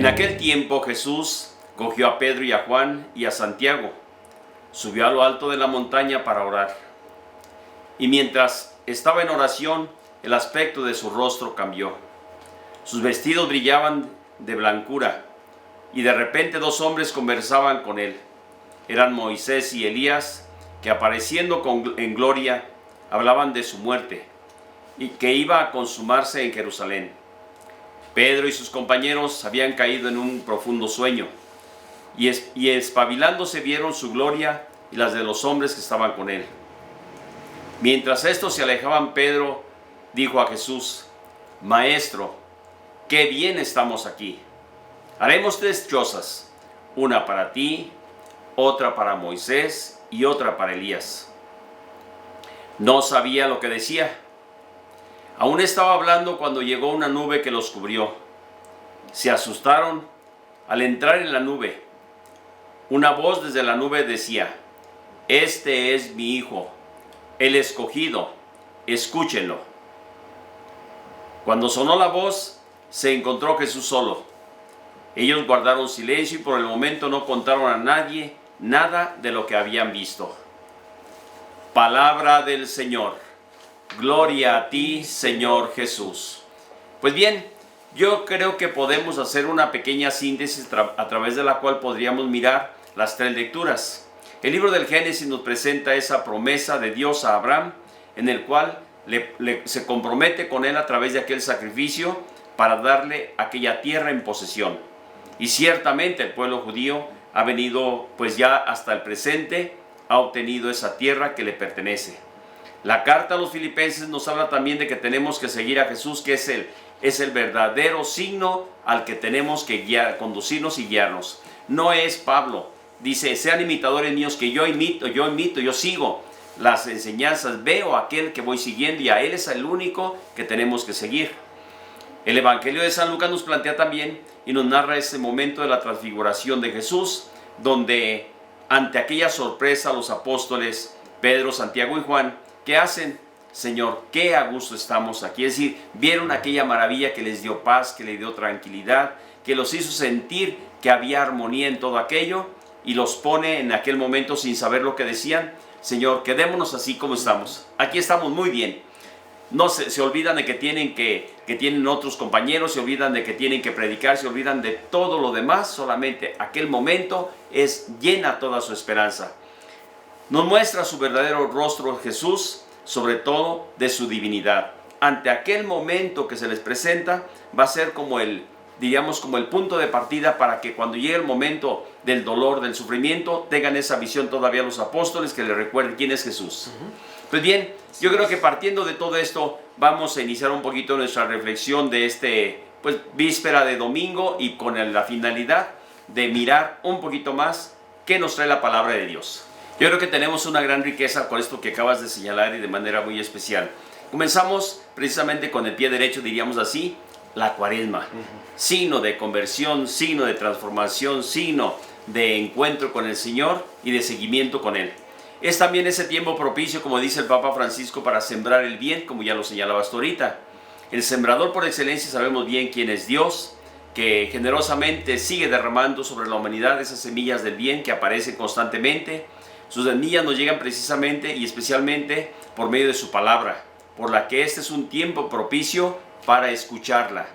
En aquel tiempo Jesús cogió a Pedro y a Juan y a Santiago, subió a lo alto de la montaña para orar. Y mientras estaba en oración, el aspecto de su rostro cambió. Sus vestidos brillaban de blancura, y de repente dos hombres conversaban con él. Eran Moisés y Elías, que apareciendo en gloria, hablaban de su muerte, y que iba a consumarse en Jerusalén. Pedro y sus compañeros habían caído en un profundo sueño, y espabilándose vieron su gloria y las de los hombres que estaban con él. Mientras estos se alejaban, Pedro dijo a Jesús: Maestro, qué bien estamos aquí. Haremos 3 chozas, una para ti, otra para Moisés y otra para Elías. No sabía lo que decía. Aún estaba hablando cuando llegó una nube que los cubrió. Se asustaron al entrar en la nube. Una voz desde la nube decía: Este es mi Hijo, el escogido, escúchenlo. Cuando sonó la voz, se encontró Jesús solo. Ellos guardaron silencio y por el momento no contaron a nadie nada de lo que habían visto. Palabra del Señor. Gloria a ti, Señor Jesús. Pues bien, yo creo que podemos hacer una pequeña síntesis a través de la cual podríamos mirar las 3 lecturas. El libro del Génesis nos presenta esa promesa de Dios a Abraham, en el cual se compromete con él a través de aquel sacrificio para darle aquella tierra en posesión. Y ciertamente el pueblo judío ha venido, pues ya hasta el presente, ha obtenido esa tierra que le pertenece. La carta a los Filipenses nos habla también de que tenemos que seguir a Jesús, que es el verdadero signo al que tenemos que conducirnos y guiarnos. No es Pablo. Dice: sean imitadores míos, que yo imito, yo sigo las enseñanzas, veo a aquel que voy siguiendo y a él es el único que tenemos que seguir. El Evangelio de San Lucas nos plantea también y nos narra ese momento de la transfiguración de Jesús, donde ante aquella sorpresa los apóstoles Pedro, Santiago y Juan, ¿qué hacen? Señor, qué a gusto estamos aquí. Es decir, vieron aquella maravilla que les dio paz, que les dio tranquilidad, que los hizo sentir que había armonía en todo aquello, y los pone en aquel momento sin saber lo que decían. Señor, quedémonos así como estamos. Aquí estamos muy bien. No se olvidan de que tienen otros compañeros, se olvidan de que tienen que predicar, se olvidan de todo lo demás. Solamente aquel momento llena toda su esperanza. Nos muestra su verdadero rostro Jesús, sobre todo de su divinidad. Ante aquel momento que se les presenta, va a ser como el punto de partida para que cuando llegue el momento del dolor, del sufrimiento, tengan esa visión todavía los apóstoles, que les recuerden quién es Jesús. Pues bien, yo creo que partiendo de todo esto, vamos a iniciar un poquito nuestra reflexión de víspera de domingo, y con la finalidad de mirar un poquito más qué nos trae la palabra de Dios. Yo creo que tenemos una gran riqueza con esto que acabas de señalar, y de manera muy especial. Comenzamos precisamente con el pie derecho, diríamos así, la Cuaresma. Signo de conversión, signo de transformación, signo de encuentro con el Señor y de seguimiento con Él. Es también ese tiempo propicio, como dice el Papa Francisco, para sembrar el bien, como ya lo señalabas tú ahorita. El sembrador por excelencia, sabemos bien quién es Dios, que generosamente sigue derramando sobre la humanidad esas semillas del bien que aparecen constantemente. Sus semillas nos llegan precisamente y especialmente por medio de su palabra, por la que este es un tiempo propicio para escucharla.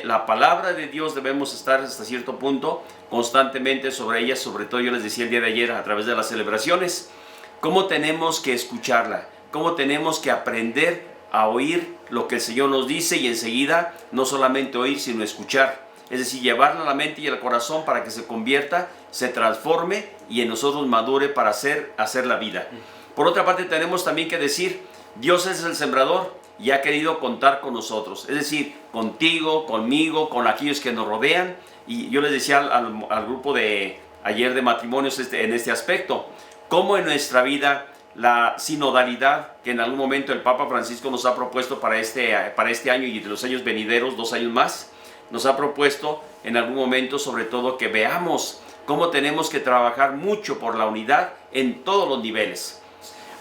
La palabra de Dios debemos estar hasta cierto punto constantemente sobre ella. Sobre todo, yo les decía el día de ayer a través de las celebraciones, cómo tenemos que escucharla, cómo tenemos que aprender a oír lo que el Señor nos dice, y enseguida no solamente oír, sino escuchar. Es decir, llevarla a la mente y al corazón para que se convierta, se transforme y en nosotros madure para hacer la vida. Por otra parte, tenemos también que decir: Dios es el sembrador y ha querido contar con nosotros. Es decir, contigo, conmigo, con aquellos que nos rodean. Y yo les decía al grupo de ayer de matrimonios en este aspecto, cómo en nuestra vida la sinodalidad que en algún momento el Papa Francisco nos ha propuesto para este año y de los años venideros, 2 años más, nos ha propuesto en algún momento, sobre todo, que veamos cómo tenemos que trabajar mucho por la unidad en todos los niveles.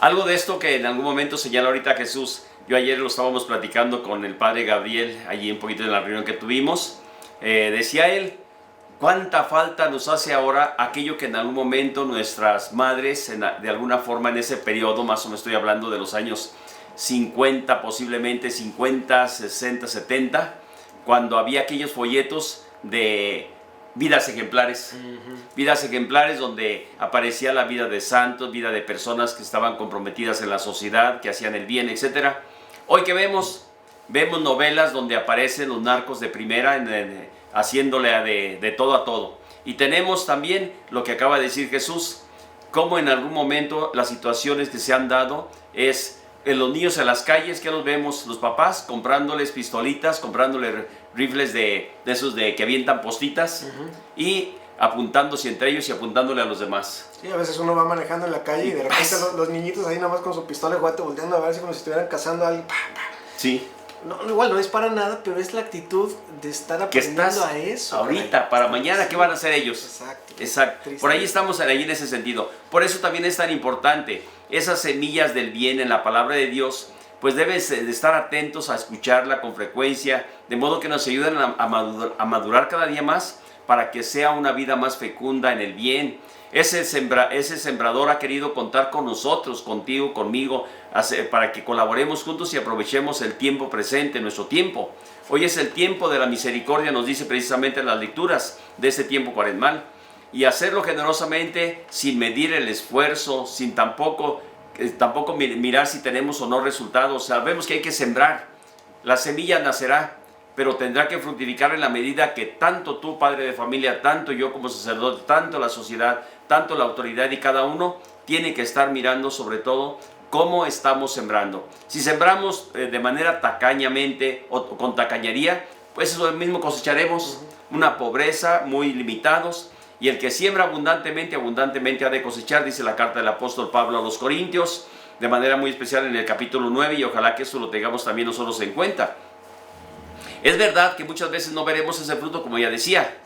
Algo de esto que en algún momento señala ahorita Jesús, yo ayer lo estábamos platicando con el padre Gabriel, allí un poquito en la reunión que tuvimos, decía él, ¿Cuánta falta nos hace ahora aquello que en algún momento nuestras madres, de alguna forma en ese periodo, más o menos estoy hablando de los años 50, posiblemente 50, 60, 70, cuando había aquellos folletos de vidas ejemplares, vidas ejemplares donde aparecía la vida de santos, vida de personas que estaban comprometidas en la sociedad, que hacían el bien, etc. Hoy que vemos novelas donde aparecen los narcos de primera, haciéndole de todo a todo. Y tenemos también lo que acaba de decir Jesús, cómo en algún momento las situaciones que se han dado es en los niños en las calles, que los vemos los papás comprándoles pistolitas, comprándoles rifles de esos que avientan postitas y apuntándose entre ellos y apuntándole a los demás. Sí, a veces uno va manejando en la calle y de repente los niñitos ahí nomás con su pistola de guante volteando a ver si como si estuvieran cazando a alguien. Sí. No, igual no es para nada, pero es la actitud de estar aprendiendo a eso. Ahorita, para mañana, ¿qué van a hacer ellos? Exacto. Exacto. Por ahí estamos ahí en ese sentido. Por eso también es tan importante esas semillas del bien en la palabra de Dios, pues debes de estar atentos a escucharla con frecuencia, de modo que nos ayuden a madurar cada día más para que sea una vida más fecunda en el bien. Ese sembrador ha querido contar con nosotros, contigo, conmigo, para que colaboremos juntos y aprovechemos el tiempo presente, nuestro tiempo. Hoy es el tiempo de la misericordia, nos dice precisamente en las lecturas de este tiempo cuaresmal. Y hacerlo generosamente, sin medir el esfuerzo, sin tampoco mirar si tenemos o no resultados. Sabemos que hay que sembrar. La semilla nacerá, pero tendrá que fructificar en la medida que tanto tú, padre de familia, tanto yo como sacerdote, tanto la sociedad, tanto la autoridad y cada uno tiene que estar mirando sobre todo cómo estamos sembrando. Si sembramos de manera tacañamente o con tacañería, pues eso mismo cosecharemos, una pobreza, muy limitados. Y el que siembra abundantemente, abundantemente ha de cosechar, dice la carta del apóstol Pablo a los Corintios, de manera muy especial en el capítulo 9, y ojalá que eso lo tengamos también nosotros en cuenta. Es verdad que muchas veces no veremos ese fruto, como ya decía.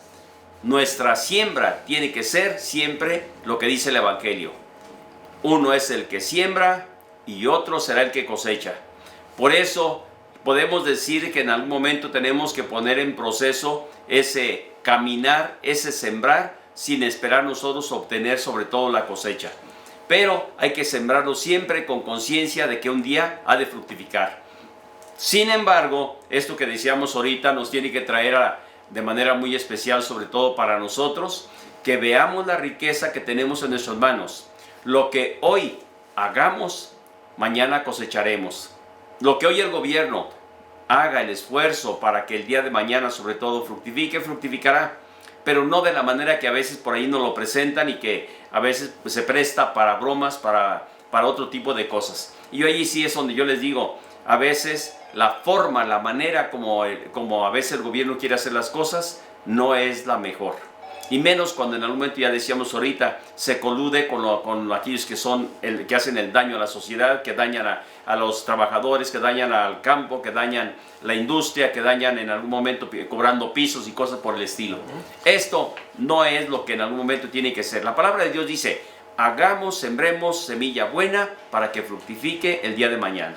Nuestra siembra tiene que ser siempre lo que dice el Evangelio. Uno es el que siembra y otro será el que cosecha. Por eso podemos decir que en algún momento tenemos que poner en proceso ese caminar, ese sembrar, sin esperar nosotros obtener sobre todo la cosecha. Pero hay que sembrarlo siempre con conciencia de que un día ha de fructificar. Sin embargo, esto que decíamos ahorita nos tiene que traer de manera muy especial, sobre todo para nosotros, que veamos la riqueza que tenemos en nuestras manos. Lo que hoy hagamos, mañana cosecharemos. Lo que hoy el gobierno haga el esfuerzo para que el día de mañana sobre todo fructifique, fructificará, pero no de la manera que a veces por ahí nos lo presentan y que a veces pues, se presta para bromas, para otro tipo de cosas. Y ahí sí es donde yo les digo, a veces la forma, la manera como a veces el gobierno quiere hacer las cosas no es la mejor. Y menos cuando en algún momento, ya decíamos ahorita, se colude con aquellos que hacen el daño a la sociedad, que dañan a los trabajadores, que dañan al campo, que dañan la industria, que dañan en algún momento cobrando pisos y cosas por el estilo. Esto no es lo que en algún momento tiene que ser. La palabra de Dios dice, hagamos, sembremos semilla buena para que fructifique el día de mañana.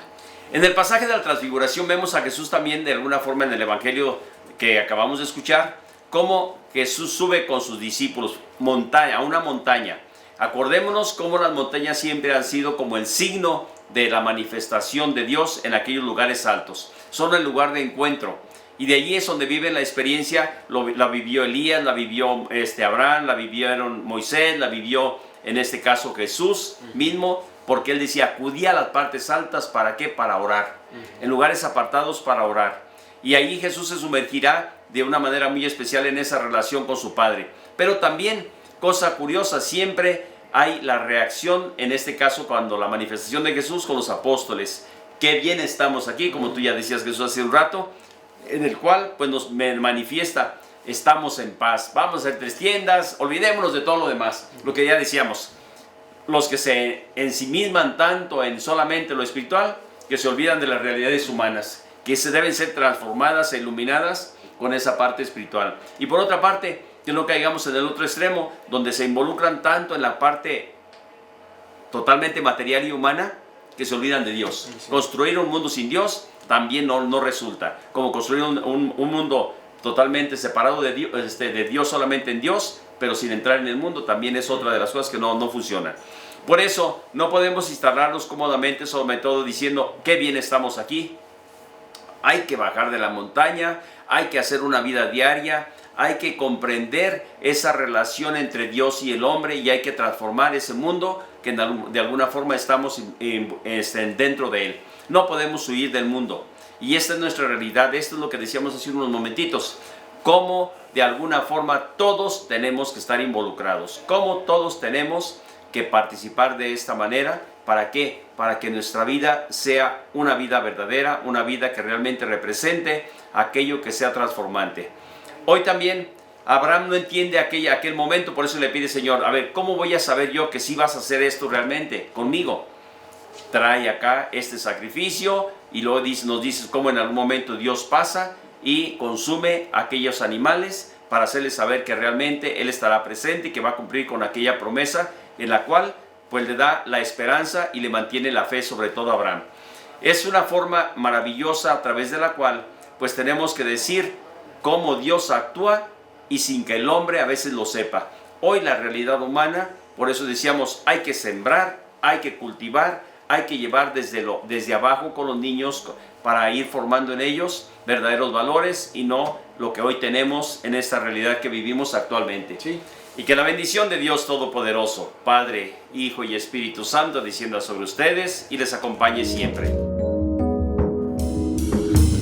En el pasaje de la transfiguración vemos a Jesús también de alguna forma en el evangelio que acabamos de escuchar, cómo Jesús sube con sus discípulos a una montaña. Acordémonos cómo las montañas siempre han sido como el signo de la manifestación de Dios en aquellos lugares altos. Son el lugar de encuentro. Y de allí es donde vive la experiencia, la vivió Elías, la vivió Abraham, la vivieron Moisés, la vivió en este caso Jesús mismo, porque él decía, acudí a las partes altas, ¿para qué? Para orar. En lugares apartados para orar. Y ahí Jesús se sumergirá de una manera muy especial en esa relación con su Padre. Pero también, cosa curiosa, siempre hay la reacción, en este caso cuando la manifestación de Jesús con los apóstoles. Qué bien estamos aquí, como tú ya decías Jesús hace un rato, en el cual pues nos manifiesta, estamos en paz, vamos a hacer 3 tiendas, olvidémonos de todo lo demás, lo que ya decíamos. Los que se ensimisman tanto en solamente lo espiritual, que se olvidan de las realidades humanas, que se deben ser transformadas e iluminadas con esa parte espiritual. Y por otra parte, que no caigamos en el otro extremo, donde se involucran tanto en la parte totalmente material y humana, que se olvidan de Dios. Sí. Construir un mundo sin Dios también no resulta. Como construir un mundo totalmente separado de Dios solamente en Dios, pero sin entrar en el mundo, también es otra de las cosas que no funcionan. Por eso no podemos instalarnos cómodamente, sobre todo diciendo qué bien estamos aquí. Hay que bajar de la montaña, hay que hacer una vida diaria, hay que comprender esa relación entre Dios y el hombre y hay que transformar ese mundo que de alguna forma estamos dentro de él. No podemos huir del mundo. Y esta es nuestra realidad, esto es lo que decíamos hace unos momentitos. Cómo de alguna forma todos tenemos que estar involucrados, cómo todos tenemos que participar de esta manera. ¿Para qué? Para que nuestra vida sea una vida verdadera, una vida que realmente represente aquello que sea transformante. Hoy también Abraham no entiende aquel momento, por eso le pide, Señor, a ver, ¿cómo voy a saber yo que sí vas a hacer esto realmente conmigo? Trae acá este sacrificio y luego nos dices cómo en algún momento Dios pasa y consume aquellos animales para hacerles saber que realmente Él estará presente y que va a cumplir con aquella promesa en la cual pues le da la esperanza y le mantiene la fe sobre todo a Abraham. Es una forma maravillosa a través de la cual pues tenemos que decir cómo Dios actúa y sin que el hombre a veces lo sepa. Hoy la realidad humana, por eso decíamos, hay que sembrar, hay que cultivar, hay que llevar desde abajo con los niños para ir formando en ellos verdaderos valores y no lo que hoy tenemos en esta realidad que vivimos actualmente. Sí. Y que la bendición de Dios Todopoderoso, Padre, Hijo y Espíritu Santo, descienda sobre ustedes y les acompañe siempre.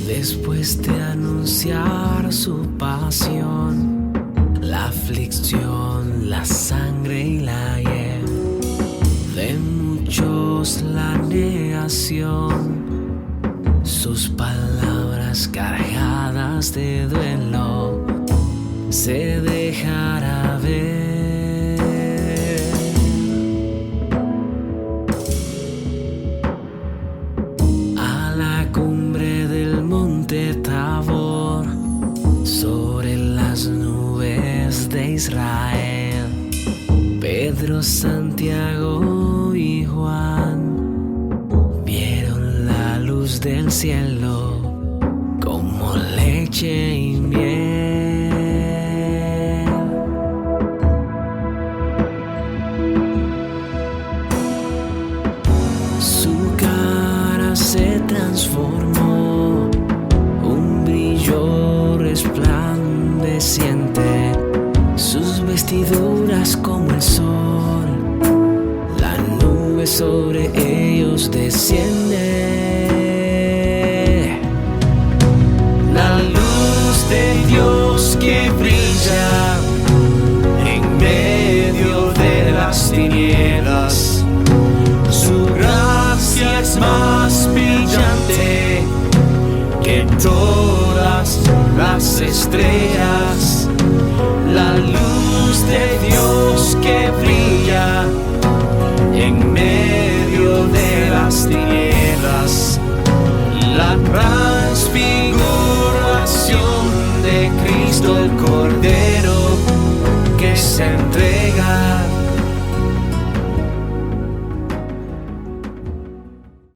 Después de anunciar su pasión, la aflicción, la sangre y la hiel, de muchos la negación, sus palabras cargadas de duelo, se dejará ver. A la cumbre del monte Tabor, sobre las nubes de Israel, Pedro, Santiago y Juan vieron la luz del cielo como leche y miel. Se transformó, un brillo resplandeciente, sus vestiduras como el sol, la nube sobre ellos desciende. La luz de Dios que brilla en medio de las tinieblas, su gracia es más brillante que todas las estrellas. La luz de Dios que brilla en medio de las tinieblas, la transfiguración de Cristo el Cordero que se entrega